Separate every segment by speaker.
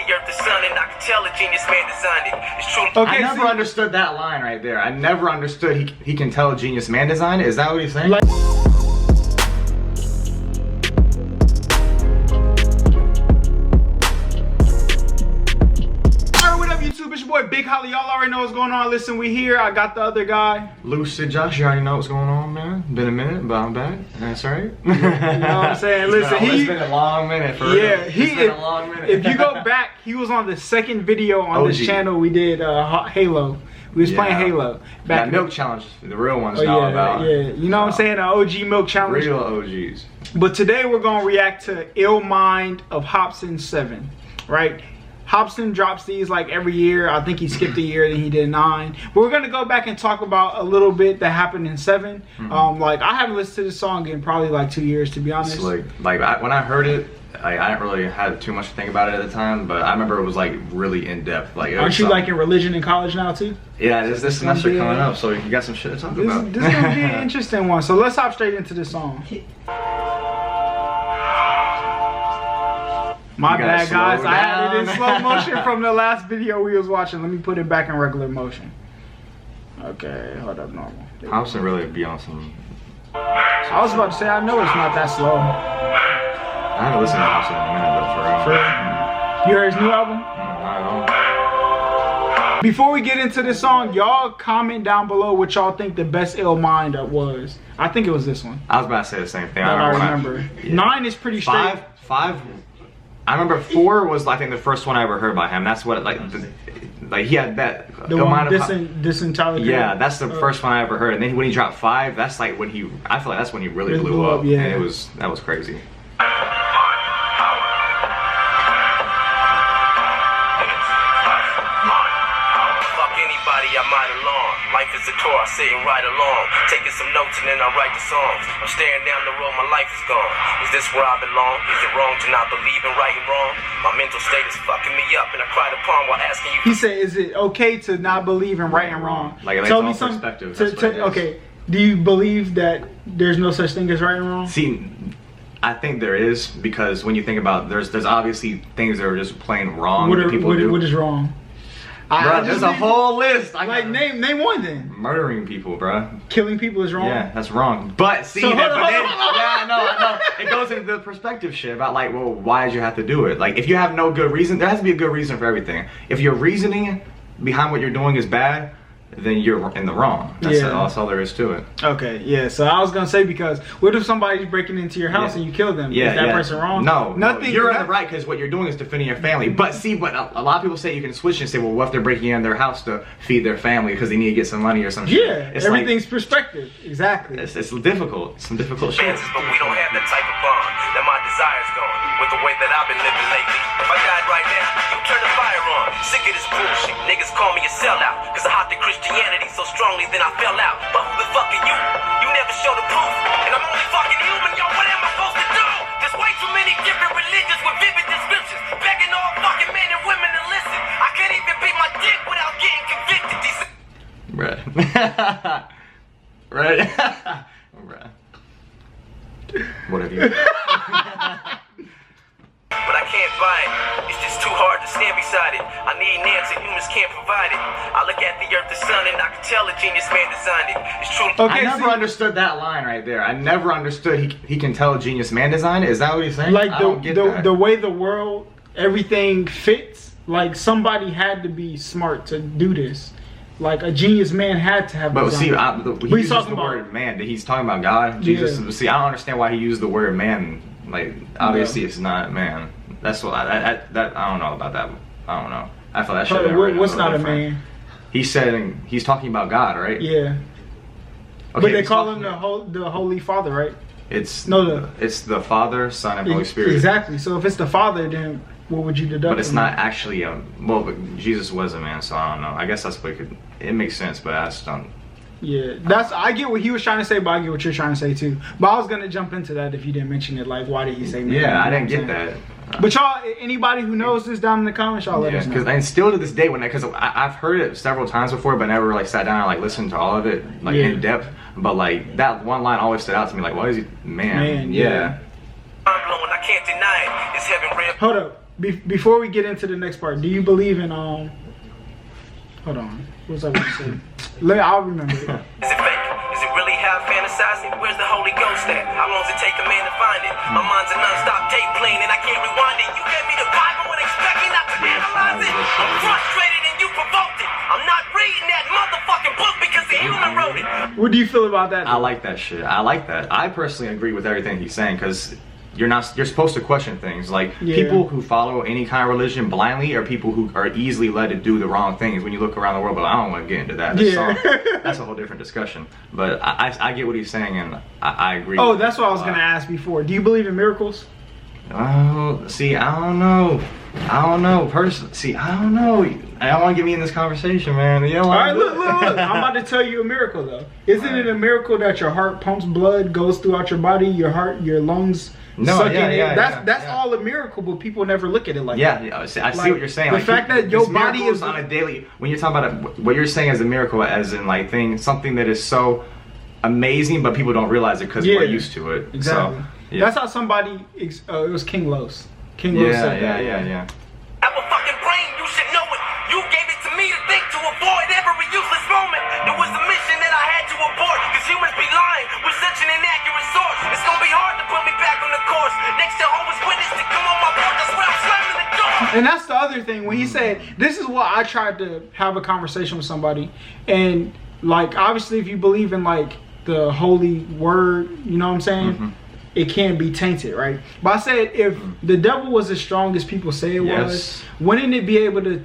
Speaker 1: the earth, the sun, and I can tell a genius man designed it. It's true.
Speaker 2: Okay, I never understood that line right there. I never understood he can tell a genius man designed it. Is that what he's saying? Boy, Big Holly, y'all already know what's going on. Listen, we here. I got the other guy,
Speaker 3: Lucid Josh. You already know what's going on, man. Been a minute, but I'm back. That's right.
Speaker 2: You know what I'm saying? Listen,
Speaker 3: it's been a long minute for real.
Speaker 2: It's been a long minute. If you go back, he was on the second video on this channel. We did Halo. We was playing Halo.
Speaker 3: That milk challenge, the real ones now about.
Speaker 2: Yeah, you know what I'm saying? The OG milk challenge.
Speaker 3: Real OGs.
Speaker 2: But today we're gonna react to Ill Mind of Hopsin 7, right? Hopsin drops these like every year. I think he skipped a year, then he did 9. But we're gonna go back and talk about a little bit that happened in 7. Like I haven't listened to this song in probably like 2 years, to be honest.
Speaker 3: It's when I heard it, I didn't really have too much to think about it at the time, but I remember it was like really in depth. Like,
Speaker 2: aren't you like in religion in college now too?
Speaker 3: Yeah, this semester coming up, so you got some shit to talk about.
Speaker 2: This is gonna be an interesting one. So let's hop straight into this song. My bad, guys. I had it in slow motion from the last video we was watching. Let me put it back in regular motion. Okay, hold up, normal.
Speaker 3: Hopsin really be on some.
Speaker 2: I was about to say, I know it's not that slow.
Speaker 3: I haven't listened to Hopsin in a minute, but for real.
Speaker 2: You heard his new album?
Speaker 3: Not at all.
Speaker 2: Before we get into this song, y'all comment down below what y'all think the best Ill Mind was. I think it was this one.
Speaker 3: I was about to say the same thing.
Speaker 2: I remember. 9 is pretty straight.
Speaker 3: 5. I remember 4 was I think the first one I ever heard by him. That's what like he had that.
Speaker 2: The one Disentangled.
Speaker 3: Yeah, that's the first one I ever heard. And then when he dropped 5, that's like when I feel like that's when he really blew up.
Speaker 2: Yeah,
Speaker 3: and that was crazy.
Speaker 1: Life is a tour, I sit and ride along, taking some notes and then I write the songs. I'm staring down the road, my life is gone. Is this where I belong? Is it wrong to not believe in right and wrong? My mental state is fucking me up and I cried upon while asking you.
Speaker 2: He said, is it okay to not believe in right and wrong?
Speaker 3: Like, tell me some perspective.
Speaker 2: Okay, do you believe that there's no such thing as right and wrong?
Speaker 3: See, I think there is, because when you think about there's obviously things that are just plain wrong that people do.
Speaker 2: What is wrong?
Speaker 3: Bro, there's a whole list.
Speaker 2: Like name one then.
Speaker 3: Murdering people, bro.
Speaker 2: Killing people is wrong.
Speaker 3: Yeah, that's wrong. But see, I know. It goes into the perspective shit about like, well, why did you have to do it? Like, if you have no good reason, there has to be a good reason for everything. If your reasoning behind what you're doing is bad, then you're in the wrong. That's all there is to it.
Speaker 2: Okay, yeah. So I was gonna say, because what if somebody's breaking into your house and you kill them? Is that person wrong?
Speaker 3: No, nothing. You're in the right, because what you're doing is defending your family. But see, a lot of people say you can switch and say, well, what if they're breaking in their house to feed their family because they need to get some money or something?
Speaker 2: Yeah, everything's like, perspective. Exactly.
Speaker 3: It's difficult. Some difficult shit.
Speaker 1: But we don't have that type of bond that my desire's gone with the way that I've been living lately. If I died right now, you turn the fire on. Sick of this bullshit. Niggas call me a sellout because I hopped in Christianity so strongly, then I fell out. But who the fuck are you? You never show the proof, and I'm only fucking human. Yo, what am I supposed to do? There's way too many different religions with vivid descriptions, begging all fucking men and women to listen. I can't even beat my dick without getting convicted.
Speaker 3: Right. Right. Right. What have you?
Speaker 1: But I can't buy it. It's just too hard to stand beside it. I need an answer, humans can't provide it. I look at the earth, the sun, and I can tell a genius man designed it. It's true.
Speaker 2: Okay,
Speaker 3: I never understood that line right there. I never understood he can tell a genius man designed it. Is that what he's saying?
Speaker 2: Like the way the world, everything fits. Like somebody had to be smart to do this. Like a genius man had to have.
Speaker 3: But see, he uses the word man. He's talking about God, Jesus. Yeah. See, I don't understand why he used the word man. Like, obviously, it's not man. That's what I don't know about that. I don't know. I feel that shit.
Speaker 2: What's not a man?
Speaker 3: He's saying he's talking about God, right?
Speaker 2: Yeah. Okay, but they call him the Holy Father, right?
Speaker 3: It's the Father, Son, and Holy Spirit.
Speaker 2: Exactly. So if it's the Father, then what would you deduct?
Speaker 3: But it's not actually well, but Jesus was a man, so I don't know. I guess that's what it makes sense, but I just don't.
Speaker 2: Yeah, I get what he was trying to say, but I get what you're trying to say too. But I was gonna jump into that if you didn't mention it. Like, why did he say man?
Speaker 3: Yeah, I didn't get that.
Speaker 2: But y'all, anybody who knows this down in the comments, y'all let us know.
Speaker 3: And still to this day, because I've heard it several times before, but never like sat down and like listened to all of it like in depth. But like that one line always stood out to me. Like, why is he man?
Speaker 2: Yeah.
Speaker 1: I can't deny it. It's heaven real.
Speaker 2: Hold up. before we get into the next part, do you believe in hold on, what was I going to say? I'll remember it.
Speaker 1: Is it fake? Is it really how I fantasize it? Where's the Holy Ghost at? How long does it take a man to find it? My mind's a non-stop tape playing and I can't rewind it. You gave me the Bible and expect me not to analyze it. I'm frustrated and you provoked it. I'm not reading that motherfucking book because the human wrote it.
Speaker 2: What do you feel about that?
Speaker 3: I like that shit. I like that. I personally agree with everything he's saying because you're supposed to question things. Like people who follow any kind of religion blindly are people who are easily led to do the wrong things when you look around the world. But I don't want to get into that. That's a whole different discussion. But I get what he's saying and I agree.
Speaker 2: Oh, that's what I was gonna ask before. Do you believe in miracles?
Speaker 3: Oh, see, I don't know. Personally, see, I don't know. I don't want to get me in this conversation, man. You know,
Speaker 2: all right, look. I'm about to tell you a miracle, though. Isn't it a miracle that your heart pumps blood, goes throughout your body, your heart, your lungs? That's all a miracle, but people never look at it like that.
Speaker 3: I see what you're saying.
Speaker 2: The fact that your body is
Speaker 3: on a daily. When you're talking about what you're saying as a miracle, as in like something that is so amazing, but people don't realize it because we're used to it.
Speaker 2: Exactly. So, that's how somebody. It was King Los. King Los said that.
Speaker 3: Yeah.
Speaker 1: Have a fucking brain, you should know it. You gave it to me to think, to avoid every useless moment. It was a mission that I had to abort, cause humans be lying with such an inaccurate source. It's gonna be hard to put me back on the course. Next to Jehovah's Witness to come on my board, that's where I'm slamming the door.
Speaker 2: And that's the other thing, when he said, this is what I tried to have a conversation with somebody, and like obviously if you believe in like the holy word, you know what I'm saying? It can be tainted, right? But I said, if the devil was as strong as people say it was, wouldn't it be able to?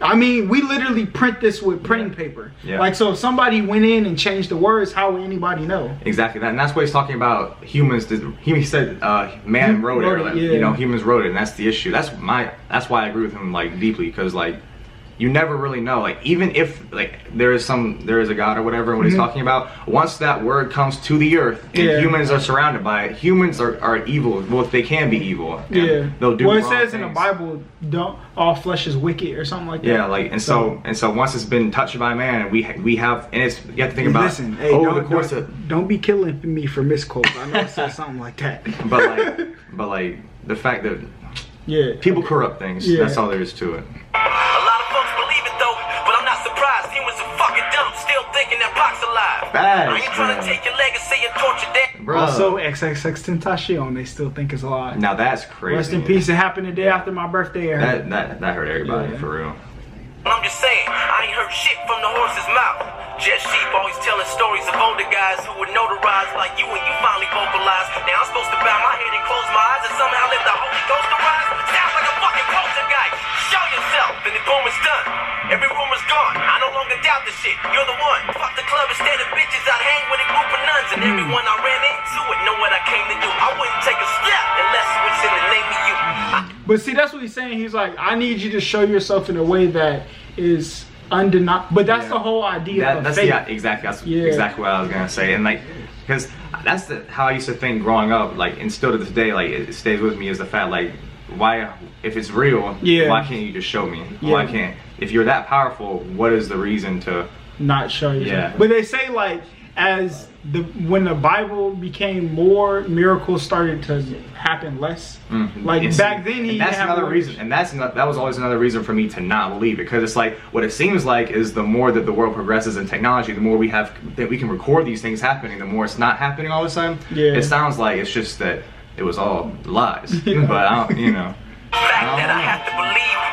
Speaker 2: I mean, we literally print this with printing paper. Like, so if somebody went in and changed the words, how would anybody know?
Speaker 3: Exactly, and that's what he's talking about. Humans, he said, man wrote it. You know, humans wrote it, and that's the issue. That's why I agree with him like deeply, because like you never really know. Like even if like there is a God or whatever, what he's talking about, once that word comes to the earth and humans are surrounded by it, humans are evil. Well, they can be evil. They'll do.
Speaker 2: Well, it
Speaker 3: wrong
Speaker 2: says
Speaker 3: things.
Speaker 2: in the Bible, "Don't all flesh is wicked" or something like that.
Speaker 3: Yeah, like and so once it's been touched by man, and we have, and it's, you have to think about.
Speaker 2: Listen, hey,
Speaker 3: over the course of,
Speaker 2: don't be killing me for misquotes. I know it says something like that.
Speaker 3: but like the fact that people corrupt things. That's all there is to it.
Speaker 1: A lot of folks believe it though, but I'm not surprised. Humans are fucking dumb, still thinking that Pac's alive. I ain't trying to take your legacy and torture them.
Speaker 2: Also, XXX Tentacion, they still think it's alive.
Speaker 3: Now that's crazy.
Speaker 2: Rest in peace. It happened the day after my birthday.
Speaker 3: That hurt everybody for real.
Speaker 1: I'm just saying, I ain't heard shit from the horse's mouth. Just sheep always telling stories of older guys who were notarized like you when you finally vocalized. Now I'm supposed to bow my head and close my eyes and somehow let the Holy Ghost arise. Sounds like a fucking poltergeist. Show yourself, and the boom is done. Every rumor's gone. I no longer doubt the shit. You're the one. Fuck the club instead of bitches. I'd hang with a group of nuns, and everyone I ran into would know what I came to do. I wouldn't take a step unless it was in the name of you.
Speaker 2: But see, that's what he's saying. He's like, I need you to show yourself in a way that is undeniable. But that's the whole idea of faith.
Speaker 3: Yeah, exactly. That's exactly what I was gonna say. And like, because that's how I used to think growing up. Like, and still to this day, like it stays with me, is the fact like, why, if it's real, why can't you just show me? Why can't, if you're that powerful, what is the reason to
Speaker 2: not show you? But they say like, as when the Bible became more, miracles started to happen less. Like back then,
Speaker 3: that's another reason, and that was always another reason for me to not believe it, because it's like what it seems like is the more that the world progresses in technology, the more we have that we can record these things happening, the more it's not happening all the time. It sounds like it's just that it was all lies, but I don't, you know.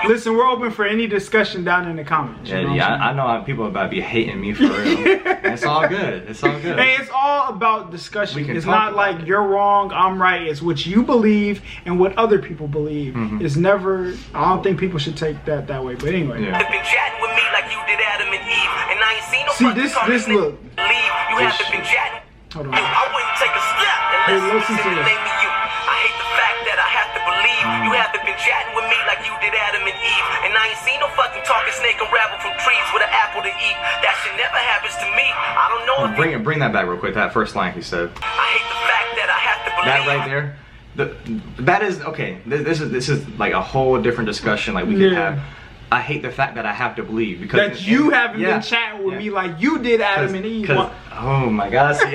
Speaker 2: Listen, we're open for any discussion down in the comments.
Speaker 3: I know people are about to be hating me for real. It's all good. It's all good.
Speaker 2: Hey, it's all about discussion. It's not like you're wrong, I'm right. It's what you believe and what other people believe. It's never. I don't think people should take that way. But anyway.
Speaker 1: Been chatting with me like you did Adam and Eve, and I ain't seen no.
Speaker 2: See this look.
Speaker 1: You haven't been chatting.
Speaker 2: Hold on.
Speaker 1: I wouldn't take a step unless
Speaker 2: listen to this.
Speaker 1: name of you. I hate the fact that I have to believe you haven't been chatting with me like you did Adam and Eve, and I ain't seen no fucking talking snake unravel from trees with an apple to eat. That shit never happens to me. I don't know if
Speaker 3: bring that back real quick. That first line he said.
Speaker 1: I hate the fact that I have to believe
Speaker 3: that right there. That is okay. This is like a whole different discussion. Like we could have. I hate the fact that I have to believe because
Speaker 2: that you haven't been chatting with me like you did Adam and Eve.
Speaker 3: Oh my God! See,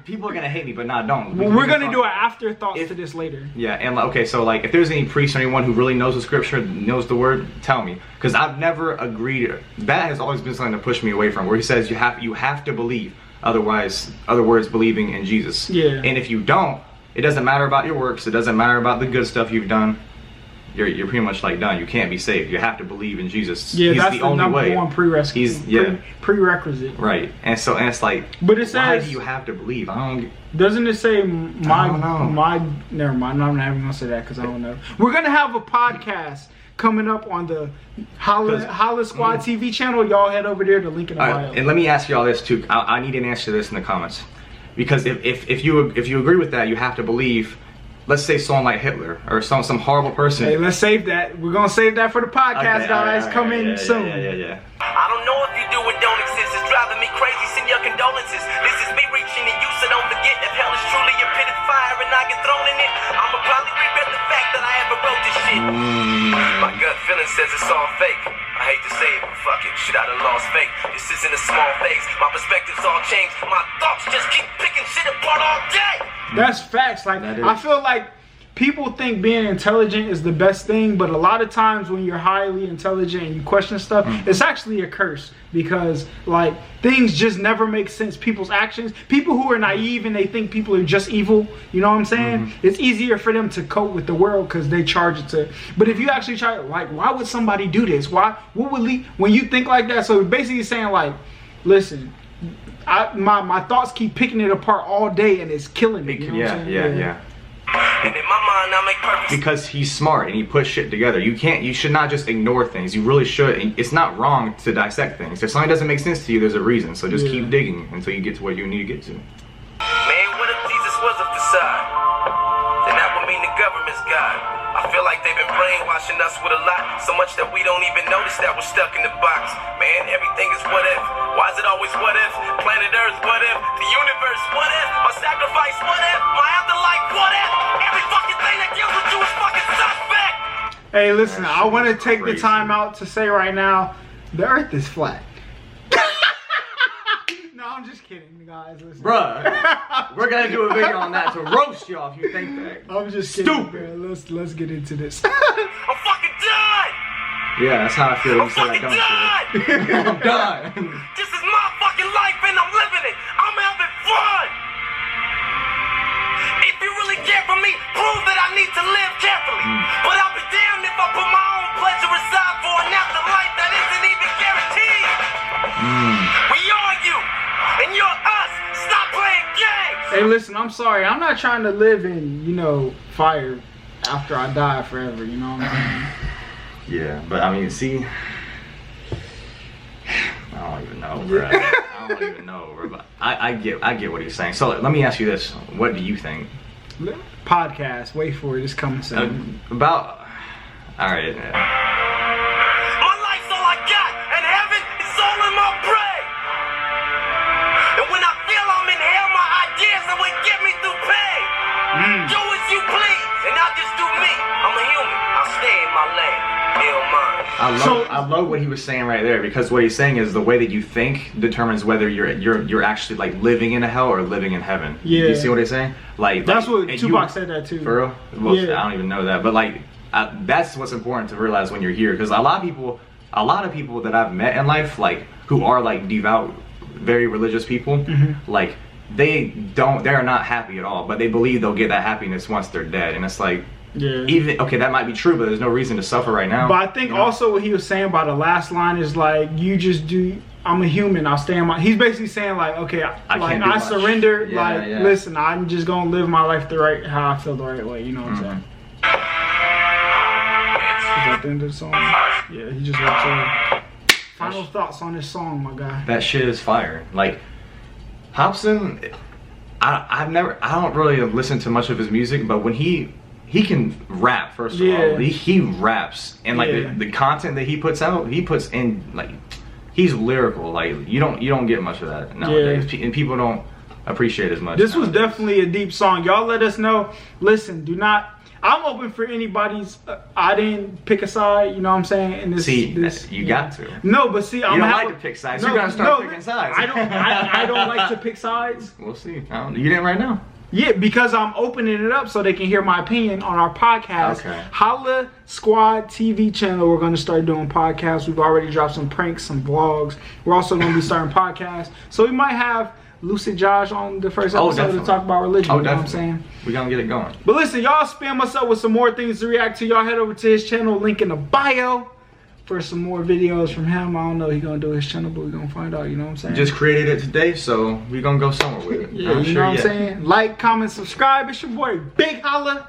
Speaker 3: people are gonna hate me, but nah, don't.
Speaker 2: We're gonna do an afterthoughts to this later.
Speaker 3: Yeah, and like, okay, so like, if there's any priest or anyone who really knows the scripture, knows the word, tell me, because I've never agreed. That has always been something to push me away from. Where he says you have to believe, otherwise, other words, believing in Jesus.
Speaker 2: Yeah.
Speaker 3: And if you don't, it doesn't matter about your works. It doesn't matter about the good stuff you've done. You're pretty much like done. You can't be saved. You have to believe in Jesus.
Speaker 2: Yeah,
Speaker 3: He's
Speaker 2: that's the
Speaker 3: only
Speaker 2: number
Speaker 3: way.
Speaker 2: one prerequisite. Prerequisite.
Speaker 3: Right, and it's like,
Speaker 2: but it says,
Speaker 3: why do you have to believe? I don't.
Speaker 2: Doesn't it say
Speaker 3: I don't know.
Speaker 2: Never mind. I'm not even gonna say that because I don't know. We're gonna have a podcast coming up on the HollaSquad TV channel. Y'all head over there. The link in the bio.
Speaker 3: And let me ask y'all this too. I need an answer to this in the comments, because if you agree with that, you have to believe. Let's say someone like Hitler or some horrible person.
Speaker 2: Hey, let's save that. We're gonna save that for the podcast, guys. Coming soon.
Speaker 3: Yeah.
Speaker 1: I don't know if you do or don't exist. It's driving me crazy. Send your condolences. This is me reaching to you, so don't forget if hell is truly a pit of fire and I get thrown in it. I'ma probably regret the fact that I ever wrote this shit. My gut feeling says it's all fake. I hate to say it, but fuck it. Shit, I done lost faith. This isn't a small phase. My perspective's all changed. My thoughts just keep picking shit apart all day.
Speaker 2: That's facts. Like, I feel like people think being intelligent is the best thing, but a lot of times when you're highly intelligent and you question stuff, it's actually a curse, because like things just never make sense. People's actions, people who are naive and they think people are just evil, you know what I'm saying? It's easier for them to cope with the world because they charge it to. But if you actually try, like, why would somebody do this? What would lead when you think like that? So basically saying like, listen, my thoughts keep picking it apart all day and it's killing me. You know what I'm saying?
Speaker 3: Yeah.
Speaker 1: And in my mind, I make perfect.
Speaker 3: Because he's smart and he puts shit together. You should not just ignore things. You really should. And it's not wrong to dissect things. If something doesn't make sense to you, there's a reason. So just keep digging until you get to where you need to get to.
Speaker 1: Man, what if Jesus was a facade? Then that would mean the government's God. I feel like they've been brainwashing us with a lot, so much that we don't even notice that we're stuck in the box. Man, everything is what if. Why is it always what if? Planet Earth, what if? The universe, what if? My sacrifice, what if? My afterlife, what if? Every fucking thing that deals with you is fucking suspect.
Speaker 2: Hey, listen, I want to take the time out to say right now, the Earth is flat. No, I'm just kidding, guys. Listen.
Speaker 3: Bruh, we're gonna do a video on that to roast y'all if you think that.
Speaker 2: I'm just kidding, man. Let's get into this.
Speaker 1: I'm fucking done.
Speaker 3: Yeah, that's how I feel when you say that dumb shit. I'm done.
Speaker 1: This is my fucking life and I'm living it. I'm having fun. If you really care for me, prove that I need to live carefully. But I'll be damned if I put my own pleasure aside for an afterlife that isn't even guaranteed. We are you, and you're us. Stop playing games.
Speaker 2: Hey, listen, I'm sorry. I'm not trying to live in, fire after I die forever. You know what I'm saying?
Speaker 3: Yeah, but I mean, see, I don't even know, bro. I don't even know, bro. But I get what he's saying. So let me ask you this: what do you think?
Speaker 2: Podcast. Wait for it. It's coming soon.
Speaker 3: All right.
Speaker 1: My life's all I got, and heaven is all in my brain. And when I feel I'm in hell, my ideas are what get me through pain. Do as you please, and I'll just do me. I'm a human. I'll stay in my lane. Ill Mind.
Speaker 3: I love what he was saying right there, because what he's saying is the way that you think determines whether you're actually like living in a hell or living in heaven.
Speaker 2: Yeah.
Speaker 3: You see what he's saying?
Speaker 2: That's what Tupac said that too.
Speaker 3: For real? Well,
Speaker 2: Yeah.
Speaker 3: I don't even know that, but like that's what's important to realize when you're here, because a lot of people that I've met in life, like who are like devout, very religious people, like they are not happy at all, but they believe they'll get that happiness once they're dead, and it's like.
Speaker 2: Yeah.
Speaker 3: Even okay, that might be true, but there's no reason to suffer right now.
Speaker 2: But I think also what he was saying about the last line is like, you just do. I'm a human. I'll stay in my. He's basically saying like, okay, I surrender.
Speaker 3: Yeah.
Speaker 2: Listen, I'm just gonna live my life how I feel the right way. You know what I'm saying? Is that the end of the song? Yeah, he just walks over. Final thoughts on this song, my guy.
Speaker 3: That shit is fire. Like Hopsin, I don't really listen to much of his music, but when he can rap, first of all. He raps, and like the content that he puts out, he puts in, like, he's lyrical. Like you don't get much of that nowadays, and people don't appreciate as much.
Speaker 2: This was definitely a deep song. Y'all let us know. Listen, do not. I'm open for anybody's. I didn't pick a side. You know what I'm saying? In this,
Speaker 3: you got to.
Speaker 2: No, but see, I'm
Speaker 3: you don't
Speaker 2: gonna
Speaker 3: like to pick sides. You're gonna start picking sides.
Speaker 2: I don't like to pick sides.
Speaker 3: We'll see. You didn't right now.
Speaker 2: Yeah, because I'm opening it up so they can hear my opinion on our podcast.
Speaker 3: Okay.
Speaker 2: HollaSquad TV channel. We're going to start doing podcasts. We've already dropped some pranks, some vlogs. We're also going to be starting podcasts. So we might have Lucid Josh on the first episode to talk about religion. You know what I'm saying?
Speaker 3: We're going to get it going.
Speaker 2: But listen, y'all spam us up with some more things to react to. Y'all head over to his channel, link in the bio, for some more videos from him. I don't know he's going to do his channel, but we're going to find out. You know what I'm saying?
Speaker 3: Just created it today, so we're going to go somewhere with it.
Speaker 2: Yeah, you know what I'm saying? Like, comment, subscribe. It's your boy, Big Holla.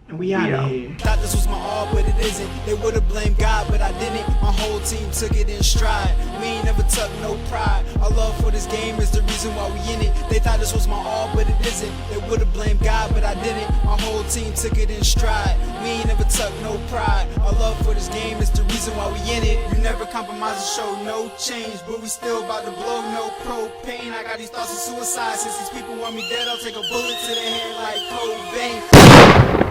Speaker 2: And we out of here.
Speaker 4: Thought this was my all, but it isn't. They would've blamed God, but I didn't. My whole team took it in stride. We ain't never took no pride. Our love for this game is the reason why we in it. They thought this was my all, but it isn't. They would've blamed God, but I didn't. My whole team took it in stride. We ain't never took no pride. Our love for this game is the reason why we in it. You never compromise and show no change, but we still about to blow no propane. I got these thoughts of suicide. Since these people want me dead, I'll take a bullet to the head like Cobain.